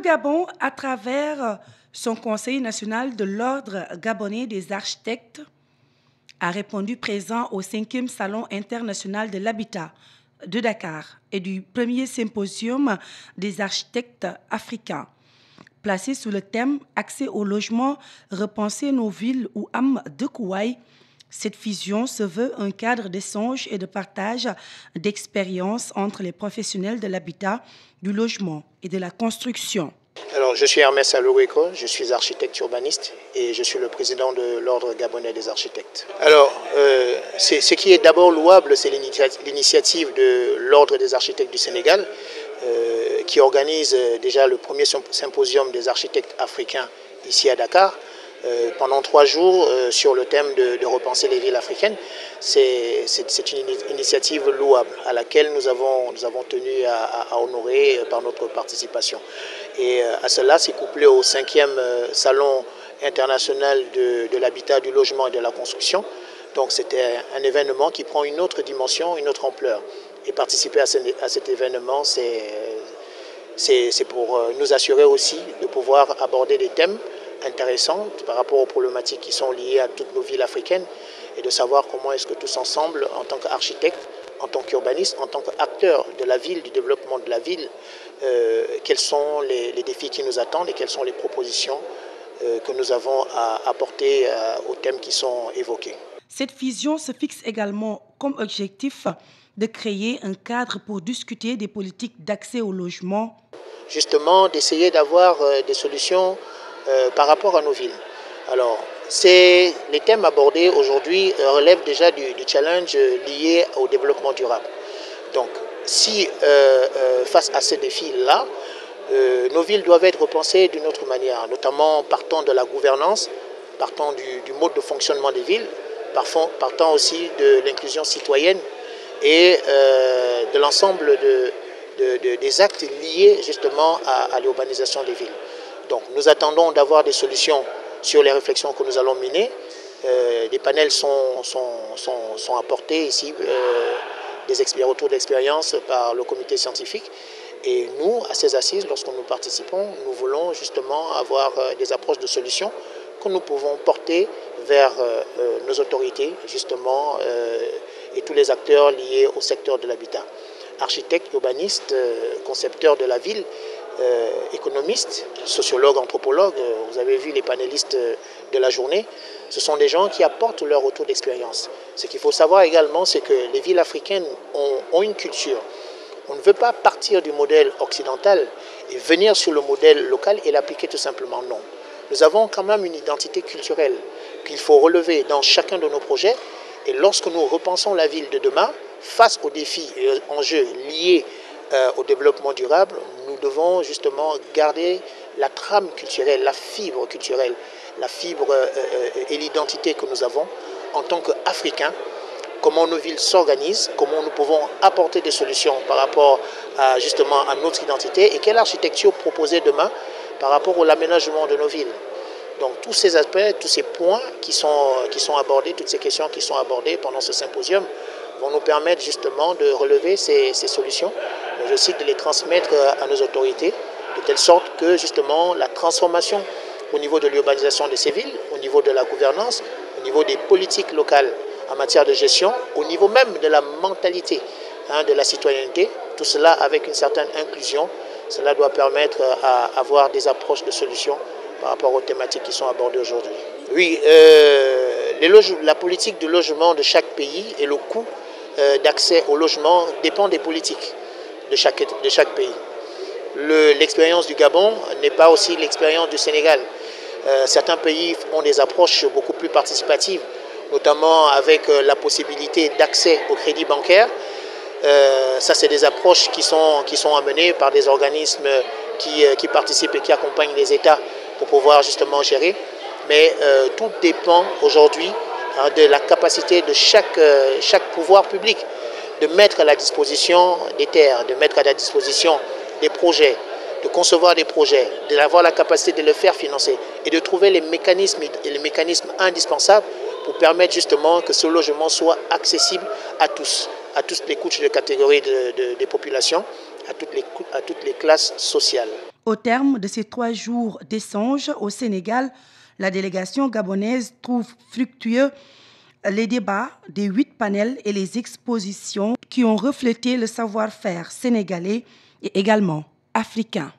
Gabon, à travers son Conseil national de l'Ordre gabonais des architectes, a répondu présent au 5e Salon international de l'habitat de Dakar et du premier symposium des architectes africains, placé sous le thème « Accès au logement, repenser nos villes ou Am de Kouaï ». Cette fusion se veut un cadre d'échange et de partage d'expériences entre les professionnels de l'habitat, du logement et de la construction. Alors, je suis Hermès Aloueko, je suis architecte urbaniste et je suis le président de l'Ordre gabonais des architectes. Alors, ce qui est d'abord louable, c'est l'initiative de l'Ordre des architectes du Sénégal qui organise déjà le premier symposium des architectes africains ici à Dakar. Pendant 3 jours sur le thème de repenser les villes africaines. C'est une initiative louable à laquelle nous avons tenu à honorer par notre participation. Et à cela, c'est couplé au 5e Salon international de l'habitat, du logement et de la construction. Donc c'était un événement qui prend une autre dimension, une autre ampleur. Et participer à cet événement, c'est pour nous assurer aussi de pouvoir aborder des thèmes intéressantes par rapport aux problématiques qui sont liées à toutes nos villes africaines et de savoir comment est-ce que tous ensemble, en tant qu'architectes, en tant qu'urbanistes, en tant qu'acteurs de la ville, du développement de la ville, quels sont les défis qui nous attendent et quelles sont les propositions que nous avons à apporter aux thèmes qui sont évoqués. Cette fusion se fixe également comme objectif de créer un cadre pour discuter des politiques d'accès au logement. Justement, d'essayer d'avoir des solutions par rapport à nos villes. Alors, les thèmes abordés aujourd'hui relèvent déjà du challenge lié au développement durable. Donc, si face à ces défis-là, nos villes doivent être repensées d'une autre manière, notamment partant de la gouvernance, partant du mode de fonctionnement des villes, partant aussi de l'inclusion citoyenne et de l'ensemble des actes liés justement à l'urbanisation des villes. Donc nous attendons d'avoir des solutions sur les réflexions que nous allons mener. Des panels sont apportés ici, des retours d'expérience par le comité scientifique. Et nous, à ces assises, lorsque nous participons, nous voulons justement avoir des approches de solutions que nous pouvons porter vers nos autorités, justement, et tous les acteurs liés au secteur de l'habitat. Architectes, urbanistes, concepteurs de la ville, économistes, sociologues, anthropologues, vous avez vu les panélistes de la journée, ce sont des gens qui apportent leur retour d'expérience. Ce qu'il faut savoir également, c'est que les villes africaines ont une culture. On ne veut pas partir du modèle occidental et venir sur le modèle local et l'appliquer tout simplement, non. Nous avons quand même une identité culturelle qu'il faut relever dans chacun de nos projets. Et lorsque nous repensons la ville de demain, face aux défis et aux enjeux liés au développement durable, nous devons justement garder la trame culturelle, la fibre culturelle, la fibre et l'identité que nous avons en tant qu'Africains, comment nos villes s'organisent, comment nous pouvons apporter des solutions par rapport justement à notre identité et quelle architecture proposer demain par rapport à l'aménagement de nos villes. Donc tous ces aspects, tous ces points qui sont abordés, toutes ces questions qui sont abordées pendant ce symposium vont nous permettre justement de relever ces solutions, mais aussi de les transmettre à nos autorités, de telle sorte que justement la transformation au niveau de l'urbanisation de ces villes, au niveau de la gouvernance, au niveau des politiques locales en matière de gestion, au niveau même de la mentalité de la citoyenneté, tout cela avec une certaine inclusion, cela doit permettre à avoir des approches de solutions par rapport aux thématiques qui sont abordées aujourd'hui. Oui, la politique de logement de chaque pays et le coût d'accès au logement dépend des politiques de chaque pays. L'expérience du Gabon n'est pas aussi l'expérience du Sénégal. Certains pays ont des approches beaucoup plus participatives, notamment avec la possibilité d'accès au crédit bancaire. Ça, c'est des approches qui sont amenées par des organismes qui participent et qui accompagnent les États pour pouvoir justement gérer. Mais tout dépend aujourd'hui de la capacité de chaque pouvoir public de mettre à la disposition des terres, de mettre à la disposition des projets, de concevoir des projets, d'avoir la capacité de le faire financer et de trouver les mécanismes indispensables pour permettre justement que ce logement soit accessible à tous, à toutes les couches de catégories des populations, à toutes les classes sociales. Au terme de ces 3 jours d'échanges au Sénégal, la délégation gabonaise trouve fructueux les débats des 8 panels et les expositions qui ont reflété le savoir-faire sénégalais et également africain.